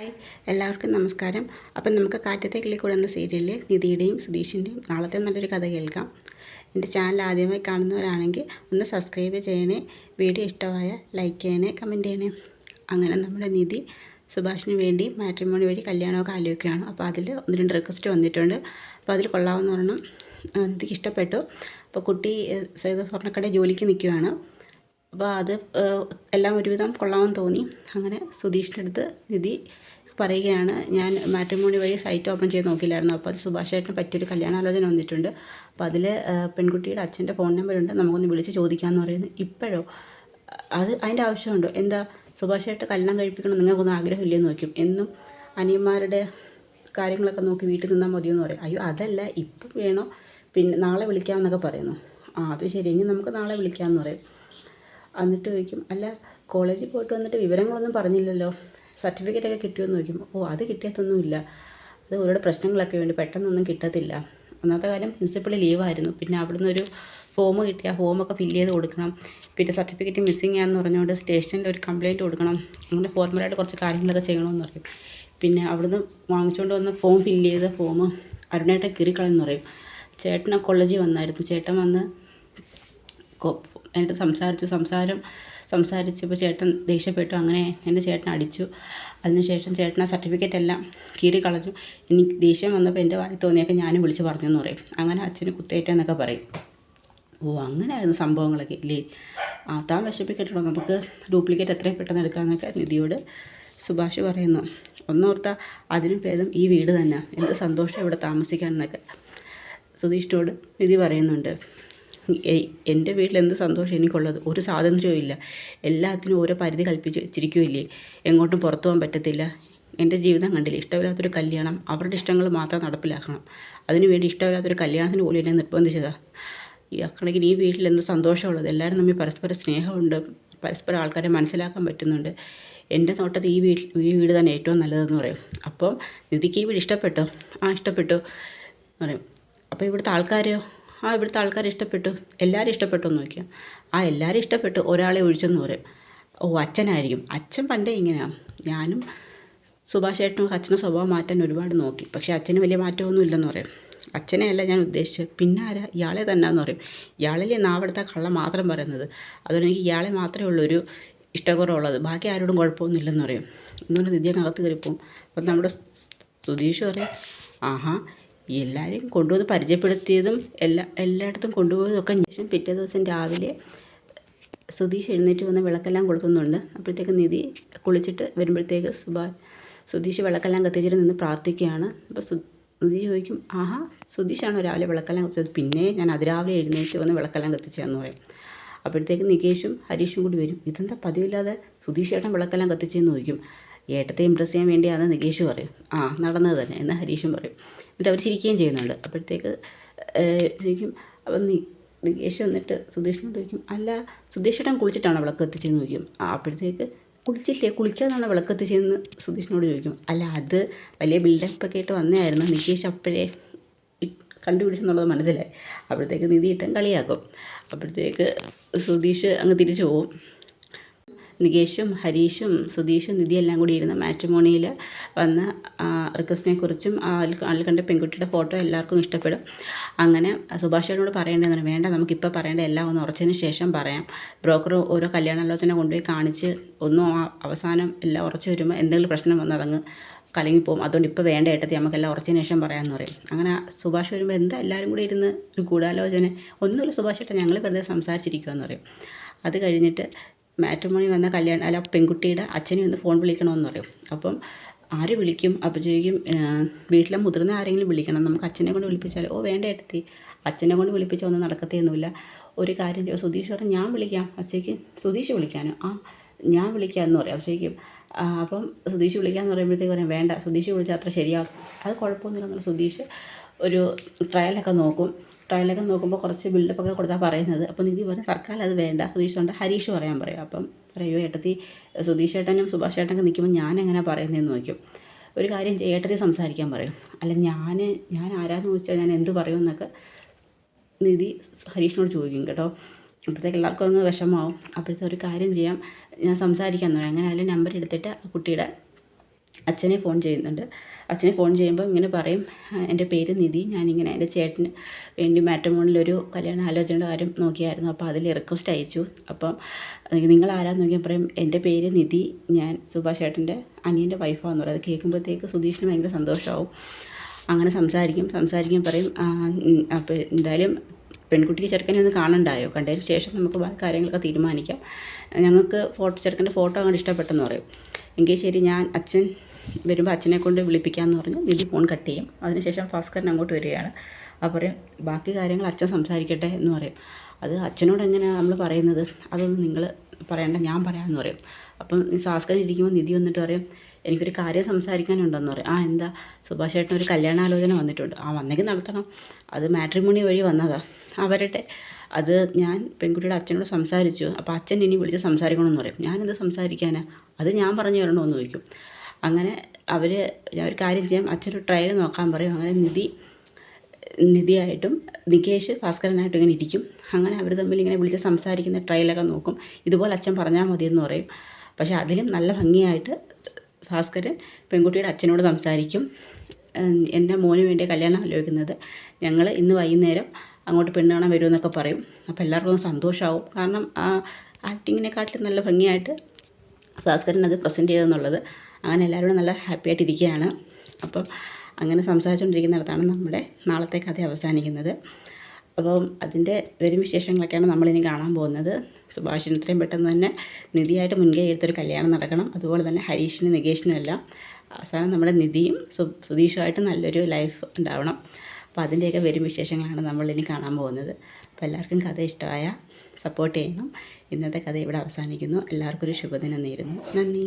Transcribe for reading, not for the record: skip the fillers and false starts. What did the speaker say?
Hi, എല്ലാവർക്കും നമസ്കാരം. അപ്പം നമുക്ക് കാറ്റത്തെ കിളിക്കൂടെ എന്ന സീരിയലിൽ നിധിയുടെയും സുധീഷിൻ്റെയും നാളത്തെ നല്ലൊരു കഥ കേൾക്കാം. എൻ്റെ ചാനൽ ആദ്യമായി കാണുന്നവരാണെങ്കിൽ ഒന്ന് സബ്സ്ക്രൈബ് ചെയ്യണേ, വീഡിയോ ഇഷ്ടമായ ലൈക്ക് ചെയ്യണേ, കമൻറ്റ് ചെയ്യണേ. അങ്ങനെ നമ്മുടെ നിധി സുഭാഷിന് വേണ്ടി മാട്രിമോണി വഴി കല്യാണമൊക്കെ ആലോചിക്കുകയാണ്. അപ്പോൾ അതിൽ 1-2 റിക്വസ്റ്റ് വന്നിട്ടുണ്ട്. അപ്പോൾ അതിൽ കൊള്ളാമെന്ന് പറഞ്ഞാൽ നിധിക്ക് ഇഷ്ടപ്പെട്ടു. അപ്പോൾ കുട്ടി സ്വർണ്ണക്കടയിൽ ജോലിക്ക് നിൽക്കുകയാണ്. അപ്പോൾ അത് എല്ലാം ഒരുവിധം കൊള്ളാമെന്ന് തോന്നി. അങ്ങനെ സുധീഷിൻ്റെ അടുത്ത് നിധി പറയുകയാണ്, ഞാൻ മാട്രിമോണി വഴി സൈറ്റ് ഓപ്പൺ ചെയ്ത് നോക്കില്ലായിരുന്നു. അപ്പോൾ അത് സുഭാഷ് ചേട്ടന് പറ്റിയൊരു കല്യാണാലോചന വന്നിട്ടുണ്ട്. അപ്പോൾ അതിൽ പെൺകുട്ടിയുടെ അച്ഛൻ്റെ ഫോൺ നമ്പറുണ്ട്, നമുക്കൊന്ന് വിളിച്ച് ചോദിക്കാമെന്ന് പറയുന്നു. ഇപ്പോഴോ? അതിൻ്റെ ആവശ്യമുണ്ടോ? എന്താ സുഭാഷ് ചേട്ടൻ കല്യാണം കഴിപ്പിക്കണം നിങ്ങൾക്കൊന്നും ആഗ്രഹമില്ലെന്ന് നോക്കും. എന്നും അനിയന്മാരുടെ കാര്യങ്ങളൊക്കെ നോക്കി വീട്ടിൽ നിന്നാൽ മതിയെന്ന് പറയും. അയ്യോ അതല്ല, ഇപ്പം വേണോ, പിന്നെ നാളെ വിളിക്കാമെന്നൊക്കെ പറയുന്നു. അത് ശരി, എങ്കിൽ നമുക്ക് നാളെ വിളിക്കാമെന്ന് പറയും. എന്നിട്ട് ചോദിക്കും, അല്ല കോളേജിൽ പോയിട്ട് വന്നിട്ട് വിവരങ്ങളൊന്നും പറഞ്ഞില്ലല്ലോ, സർട്ടിഫിക്കറ്റൊക്കെ കിട്ടിയോന്ന് ചോദിക്കും. അത് കിട്ടിയതൊന്നുമില്ല, അത് ഓരോടെ പ്രശ്നങ്ങളൊക്കെ വേണ്ടി പെട്ടെന്നൊന്നും കിട്ടത്തില്ല. ഒന്നാമത്തെ കാര്യം പ്രിൻസിപ്പൾ ലീവായിരുന്നു. പിന്നെ അവിടുന്ന് ഒരു ഫോം കിട്ടി, ആ ഫോമൊക്കെ ഫില്ല് ചെയ്ത് കൊടുക്കണം. പിന്നെ സർട്ടിഫിക്കറ്റ് മിസ്സിങ് ആണെന്ന് പറഞ്ഞുകൊണ്ട് സ്റ്റേഷനിൽ ഒരു കംപ്ലയിൻറ്റ് കൊടുക്കണം. അങ്ങനെ ഫോർമലായിട്ട് കുറച്ച് കാര്യങ്ങളൊക്കെ ചെയ്യണമെന്ന് പറയും. പിന്നെ അവിടുന്ന് വാങ്ങിച്ചുകൊണ്ട് വന്ന ഫോം ഫില്ല് ചെയ്ത ഫോം അരുണേട്ടൻ കീറിക്കളയെന്ന് പറയും. ചേട്ടനെ കോളേജിൽ വന്നായിരുന്നു. ചേട്ടൻ വന്ന് എന്നിട്ട് സംസാരിച്ചപ്പോൾ ചേട്ടൻ ദേഷ്യപ്പെട്ടു. അങ്ങനെ എൻ്റെ ചേട്ടൻ അടിച്ചു. അതിനുശേഷം ചേട്ടൻ ആ സർട്ടിഫിക്കറ്റ് എല്ലാം കീറിക്കളഞ്ഞു. എനിക്ക് ദേഷ്യം വന്നപ്പോൾ എൻ്റെ വായി തോന്നിയൊക്കെ ഞാനും വിളിച്ച് പറഞ്ഞെന്ന് പറയും. അങ്ങനെ അച്ഛന് കുത്തേറ്റെന്നൊക്കെ പറയും. അങ്ങനെയായിരുന്നു സംഭവങ്ങളൊക്കെ ഇല്ലേ. താൻ വിഷമിക്കട്ടോ, നമുക്ക് ഡ്യൂപ്ലിക്കേറ്റ് എത്രയും പെട്ടെന്ന് എടുക്കാമെന്നൊക്കെ നിധിയോട് സുഭാഷ് പറയുന്നു. ഒന്നോർത്താൽ അതിനും ഭേദം ഈ വീട് തന്നെ, എന്ത് സന്തോഷം ഇവിടെ താമസിക്കാമെന്നൊക്കെ സുധീഷിനോട് നിധി പറയുന്നുണ്ട്. എൻ്റെ വീട്ടിൽ എന്ത് സന്തോഷം എനിക്കുള്ളത്, ഒരു സ്വാതന്ത്ര്യവും ഇല്ല, എല്ലാത്തിനും ഓരോ പരിധി കൽപ്പിച്ച് വെച്ചിരിക്കുകയില്ലേ, എങ്ങോട്ടും പുറത്തു പോകാൻ പറ്റത്തില്ല. എൻ്റെ ജീവിതം കണ്ടില്ലേ, ഇഷ്ടമില്ലാത്തൊരു കല്യാണം, അവരുടെ ഇഷ്ടങ്ങൾ മാത്രം നടപ്പിലാക്കണം. അതിനുവേണ്ടി ഇഷ്ടമില്ലാത്തൊരു കല്യാണത്തിന് പോലും എന്നെ നിർബന്ധിച്ചതാണ്. ഈ അക്കണക്കിന് ഈ വീട്ടിൽ എന്ത് സന്തോഷമുള്ളത്, എല്ലാവരും തമ്മിൽ പരസ്പര സ്നേഹമുണ്ട്, പരസ്പരം ആൾക്കാരെ മനസ്സിലാക്കാൻ പറ്റുന്നുണ്ട്. എൻ്റെ നോട്ടത്തിൽ ഈ വീട് തന്നെ ഏറ്റവും നല്ലതെന്ന് പറയും. അപ്പോൾ നിധിക്ക് ഈ വീട് ഇഷ്ടപ്പെട്ടോ? ഇഷ്ടപ്പെട്ടു പറയും. അപ്പോൾ ഇവിടുത്തെ ആൾക്കാരെയോ? ഇവിടുത്തെ ആൾക്കാരെ ഇഷ്ടപ്പെട്ടു, എല്ലാവരും ഇഷ്ടപ്പെട്ടു എന്ന് നോക്കിയാൽ എല്ലാവരും ഇഷ്ടപ്പെട്ടു, ഒരാളെ ഒഴിച്ചെന്ന് പറയും. അച്ഛനായിരിക്കും, അച്ഛൻ പണ്ടേ ഇങ്ങനെയാണ്. ഞാനും സുഭാഷ് ചേട്ടനും അച്ഛൻ്റെ സ്വഭാവം മാറ്റാൻ ഒരുപാട് നോക്കി, പക്ഷേ അച്ഛന് വലിയ മാറ്റമൊന്നും ഇല്ലെന്ന് പറയും. അച്ഛനെയല്ല ഞാൻ ഉദ്ദേശിച്ചത്, പിന്നെ ആരാ, ഇയാളെ തന്നെയെന്ന് പറയും. ഇയാളല്ലേ നാവിടുത്തെ കള്ളം മാത്രം പറയുന്നത്, അതുകൊണ്ട് എനിക്ക് ഇയാളെ മാത്രമേ ഉള്ളൊരു ഇഷ്ടക്കുറവുള്ളത്, ബാക്കി ആരോടും കുഴപ്പമൊന്നുമില്ലെന്ന് പറയും. എന്നുകൊണ്ട് നിധിയകത്ത് കയറിപ്പോവും. അപ്പം നമ്മുടെ സുധീഷ് പറയും, എല്ലാവരെയും കൊണ്ടുവന്ന് പരിചയപ്പെടുത്തിയതും എല്ലായിടത്തും കൊണ്ടുപോയതൊക്കെ ശേഷം പിറ്റേ ദിവസം രാവിലെ സുധീഷ് എഴുന്നേറ്റ് വന്ന് വിളക്കെല്ലാം കൊളുത്തുന്നുണ്ട്. അപ്പോഴത്തേക്ക് നിധി കുളിച്ചിട്ട് വരുമ്പോഴത്തേക്ക് സുധീഷ് വിളക്കെല്ലാം കത്തിച്ചിട്ട് നിന്ന് പ്രാർത്ഥിക്കുകയാണ്. അപ്പോൾ നിധി ചോദിക്കും, സുധീഷാണോ രാവിലെ വിളക്കെല്ലാം കത്തിച്ചത്? പിന്നെ ഞാൻ അതിരാവിലെ എഴുന്നേറ്റ് വന്ന് വിളക്കെല്ലാം കത്തിച്ചതെന്ന് പറയും. അപ്പോഴത്തേക്ക് നികേഷും ഹരീഷും കൂടി വരും. ഇതെന്താ പതിവില്ലാതെ സുധീഷ് ചേട്ടൻ വിളക്കെല്ലാം കത്തിച്ചെന്ന് ചോദിക്കും. ഏട്ടത്തെ ഇമ്പ്രസ് ചെയ്യാൻ വേണ്ടിയാണെന്ന് നികേഷ് പറയും. നടന്നത് തന്നെ എന്ന് ഹരീഷും പറയും. എന്നിട്ട് അവർ ചിരിക്കുകയും ചെയ്യുന്നുണ്ട്. അപ്പോഴത്തേക്ക് ചോദിക്കും, അപ്പം നികേഷ് വന്നിട്ട് സുധീഷിനോട് ചോദിക്കും, അല്ല സുധീഷ് ചേട്ടൻ കുളിച്ചിട്ടാണോ വിളക്ക് കത്തിച്ചതെന്ന് ചോദിക്കും. അപ്പോഴത്തേക്ക് കുളിച്ചില്ലേ, കുളിക്കാതാണോ വിളക്ക് കത്തിച്ചതെന്ന് സുധീഷിനോട് ചോദിക്കും. അല്ല അത് വലിയ ബിൽഡപ്പൊക്കെ ആയിട്ട് വന്നതായിരുന്നു, നികേഷ് അപ്പോഴേ കണ്ടുപിടിച്ചെന്നുള്ളത് മനസ്സിലായി. അപ്പോഴത്തേക്ക് നിധി ഇട്ടും കളിയാക്കും. അപ്പോഴത്തേക്ക് സുധീഷ് അങ്ങ് തിരിച്ചു പോവും. നികേഷും ഹരീഷും സുധീഷും നിധിയെല്ലാം കൂടി ഇരുന്ന് മാട്രിമോണിയിൽ വന്ന റിക്വസ്റ്റിനെക്കുറിച്ചും അതിൽ കണ്ട പെൺകുട്ടിയുടെ ഫോട്ടോ എല്ലാവർക്കും ഇഷ്ടപ്പെടും. അങ്ങനെ സുഭാഷേട്ടനോട് പറയേണ്ടതെന്ന് വേണ്ട, നമുക്കിപ്പോൾ പറയേണ്ട എല്ലാം ഒന്ന് ഉറച്ചതിന് ശേഷം പറയാം. ബ്രോക്കർ ഓരോ കല്യാണാലോചന കൊണ്ടുപോയി കാണിച്ച് അവസാനം എല്ലാം ഉറച്ചു വരുമ്പോൾ എന്തെങ്കിലും പ്രശ്നം വന്ന് അതങ്ങ് കലങ്ങിപ്പോവും. അതുകൊണ്ട് ഇപ്പോൾ വേണ്ട ഏട്ടത്തി, നമുക്കെല്ലാം ഉറച്ചതിന് ശേഷം പറയാമെന്ന് പറയും. അങ്ങനെ സുഭാഷ് വരുമ്പോൾ എന്താ എല്ലാവരും കൂടി ഇരുന്ന് ഒരു ഗൂഢാലോചന, ഒന്നുമില്ല സുഭാഷ് ചേട്ടാ, ഞങ്ങൾ വെറുതെ സംസാരിച്ചിരിക്കുമെന്ന് പറയും. അത് കഴിഞ്ഞിട്ട് മാട്രിമോണി വന്ന പെൺകുട്ടിയുടെ അച്ഛനെ ഒന്ന് ഫോൺ വിളിക്കണമെന്ന് പറയും. അപ്പം ആര് വിളിക്കും? അപ്പോൾ ചോദിക്കും, വീട്ടിലെ മുതിർന്ന ആരെങ്കിലും വിളിക്കണം, നമുക്ക് അച്ഛനെ കൊണ്ട് വിളിപ്പിച്ചാൽ. വേണ്ട ഏട്ടത്തി, അച്ഛനെ കൊണ്ട് വിളിപ്പിച്ചാൽ ഒന്നും നടക്കത്തേയൊന്നുമില്ല. ഒരു കാര്യം ചെയ്യും, സുധീഷ് പറയും, ഞാൻ വിളിക്കാം. അച്ഛയ്ക്ക് സുധീഷ് വിളിക്കാനോ? ഞാൻ വിളിക്കാമെന്ന് പറയാം. അച്ഛയ്ക്കും അപ്പം സുധീഷ് വിളിക്കാമെന്ന് പറയുമ്പോഴത്തേക്ക് പറയാം, വേണ്ട സുധീഷ് വിളിച്ചാൽ അത്ര ശരിയാകും. അത് കുഴപ്പമൊന്നുമില്ല. സുധീഷ് ഒരു ട്രയലൊക്കെ നോക്കുമ്പോൾ കുറച്ച് ബിൽഡപ്പൊക്കെ കൊടുത്താൽ പറയുന്നത്. അപ്പോൾ നിധി പറഞ്ഞ് തൽക്കാലം അത് വേണ്ട, സുധീഷ് കൊണ്ട് ഹരീഷ് പറയാൻ പറയും. അപ്പം പറയോ ഏട്ടത്തി, സുധീഷ് ചേട്ടനും സുഭാഷ് ചേട്ടനൊക്കെ നിൽക്കുമ്പോൾ ഞാൻ എങ്ങനെ പറയുന്നതെന്ന് നോക്കും. ഒരു കാര്യം ഏട്ടത്തി സംസാരിക്കാൻ പറയും. അല്ല ഞാൻ ആരാന്ന് ചോദിച്ചാൽ ഞാൻ എന്ത് പറയുമെന്നൊക്കെ നിധി ഹരീഷിനോട് ചോദിക്കും കേട്ടോ. അപ്പോഴത്തേക്ക് എല്ലാവർക്കും അങ്ങ് വിഷമമാവും. അപ്പോഴത്തെ ഒരു കാര്യം ചെയ്യാം, ഞാൻ സംസാരിക്കാമെന്ന് പറയും. അങ്ങനെ അതിൽ നമ്പർ എടുത്തിട്ട് കുട്ടിയുടെ അച്ഛനെ ഫോൺ ചെയ്യുന്നുണ്ട്. അച്ഛനെ ഫോൺ ചെയ്യുമ്പോൾ ഇങ്ങനെ പറയും, എൻ്റെ പേര് നിധി, ഞാനിങ്ങനെ എൻ്റെ ചേട്ടന് വേണ്ടി മാട്രിമോണിയിലൊരു കല്യാണ ആലോചനയുടെ കാര്യം നോക്കിയായിരുന്നു. അപ്പോൾ അതിൽ റിക്വസ്റ്റ് അയച്ചു. അപ്പം നിങ്ങൾ ആരാന്ന് നോക്കിയാൽ പറയും, എൻ്റെ പേര് നിധി, ഞാൻ സുഭാഷ് ചേട്ടൻ്റെ അനിയൻ്റെ വൈഫാന്ന് പറയും. അത് കേൾക്കുമ്പോഴത്തേക്ക് സുധീഷിന് ഭയങ്കര സന്തോഷമാവും. അങ്ങനെ സംസാരിക്കും പറയും, അപ്പോൾ എന്തായാലും പെൺകുട്ടിക്ക് ചെറുക്കനെ ഒന്ന് കാണണ്ടായോ, കണ്ടതിന് ശേഷം നമുക്ക് കാര്യങ്ങളൊക്കെ തീരുമാനിക്കാം, ഞങ്ങൾക്ക് ചെറുക്കൻ്റെ ഫോട്ടോ അങ്ങോട്ട് ഇഷ്ടപ്പെട്ടെന്ന് പറയും. എങ്കിൽ ശരി, ഞാൻ അച്ഛൻ വരുമ്പോൾ അച്ഛനെ കൊണ്ട് വിളിപ്പിക്കാമെന്ന് പറഞ്ഞ് നിധി ഫോൺ കട്ട് ചെയ്യും. അതിനുശേഷം ഭാസ്കരൻ അങ്ങോട്ട് വരികയാണ്. അപ്പോൾ പറയും, ബാക്കി കാര്യങ്ങൾ അച്ഛൻ സംസാരിക്കട്ടെ എന്ന് പറയും. അത് അച്ഛനോട് എങ്ങനെയാണ് നമ്മൾ പറയുന്നത്, അതൊന്നും നിങ്ങൾ പറയണ്ട, ഞാൻ പറയാമെന്ന് പറയും. അപ്പം ഭാസ്കരൻ ഇരിക്കുമ്പോൾ നിധി വന്നിട്ട് പറയും, എനിക്കൊരു കാര്യം സംസാരിക്കാനുണ്ടെന്ന് പറയും. എന്താ, സുഭാഷ് ചേട്ടൻ ഒരു കല്യാണാലോചന വന്നിട്ടുണ്ട്. വന്നെങ്കിൽ നടത്തണം, അത് മാട്രിമോണി വഴി വന്നതാണ്, അവരുടെ അത് ഞാൻ പെൺകുട്ടിയുടെ അച്ഛനോട് സംസാരിച്ചു, അപ്പോൾ അച്ഛൻ ഇനി വിളിച്ച് സംസാരിക്കണമെന്ന് പറയും. ഞാനെന്ത് സംസാരിക്കാനാ, അത് ഞാൻ പറഞ്ഞു തരണമെന്ന് ചോദിക്കും. അങ്ങനെ ഞാൻ ഒരു കാര്യം ചെയ്യാം, അച്ഛനൊരു ട്രയൽ നോക്കാൻ പറയും. അങ്ങനെ നിധിയായിട്ടും നികേഷ് ഭാസ്കരനായിട്ടും ഇങ്ങനെ ഇരിക്കും. അങ്ങനെ അവർ തമ്മിൽ ഇങ്ങനെ വിളിച്ച് സംസാരിക്കുന്ന ട്രയലൊക്കെ നോക്കും. ഇതുപോലെ അച്ഛൻ പറഞ്ഞാൽ മതിയെന്ന് പറയും. പക്ഷേ അതിലും നല്ല ഭംഗിയായിട്ട് ഭാസ്കരൻ പെൺകുട്ടിയുടെ അച്ഛനോട് സംസാരിക്കും. എൻ്റെ മോന് വേണ്ടി കല്യാണം ആലോചിക്കുന്നത്, ഞങ്ങൾ ഇന്ന് വൈകുന്നേരം അങ്ങോട്ട് പെണ്ണ് കാണാൻ വരുമെന്നൊക്കെ പറയും. അപ്പോൾ എല്ലാവർക്കും സന്തോഷമാവും. കാരണം ആ ആക്ടിങ്ങിനെക്കാട്ടിലും നല്ല ഭംഗിയായിട്ട് ഭാസ്കരൻ അത് പ്രസൻറ്റ് ചെയ്തെന്നുള്ളത്. അങ്ങനെ എല്ലാവരും നല്ല ഹാപ്പി ആയിട്ടിരിക്കുകയാണ്. അപ്പം അങ്ങനെ സംസാരിച്ചുകൊണ്ടിരിക്കുന്നിടത്താണ് നമ്മുടെ നാളത്തെ കഥ അവസാനിക്കുന്നത്. അപ്പം അതിൻ്റെ വരും വിശേഷങ്ങളൊക്കെയാണ് നമ്മളിനി കാണാൻ പോകുന്നത്. സുഭാഷിന് ഇത്രയും പെട്ടെന്ന് തന്നെ നിധിയായിട്ട് മുൻകൈ എടുത്തൊരു കല്യാണം നടക്കണം. അതുപോലെ തന്നെ ഹരീഷിനും നികേഷിനും എല്ലാം അവസാനം നമ്മുടെ നിധിയും സുധീഷുമായിട്ട് നല്ലൊരു ലൈഫ് ഉണ്ടാവണം. അപ്പോൾ അതിൻ്റെയൊക്കെ വരും വിശേഷങ്ങളാണ് നമ്മളിനി കാണാൻ പോകുന്നത്. അപ്പോൾ എല്ലാവർക്കും കഥ ഇഷ്ടമായ സപ്പോർട്ട് ചെയ്യണം. ഇന്നത്തെ കഥ ഇവിടെ അവസാനിക്കുന്നു. എല്ലാവർക്കും ഒരു ശുഭദിനം നേരുന്നു. നന്ദി.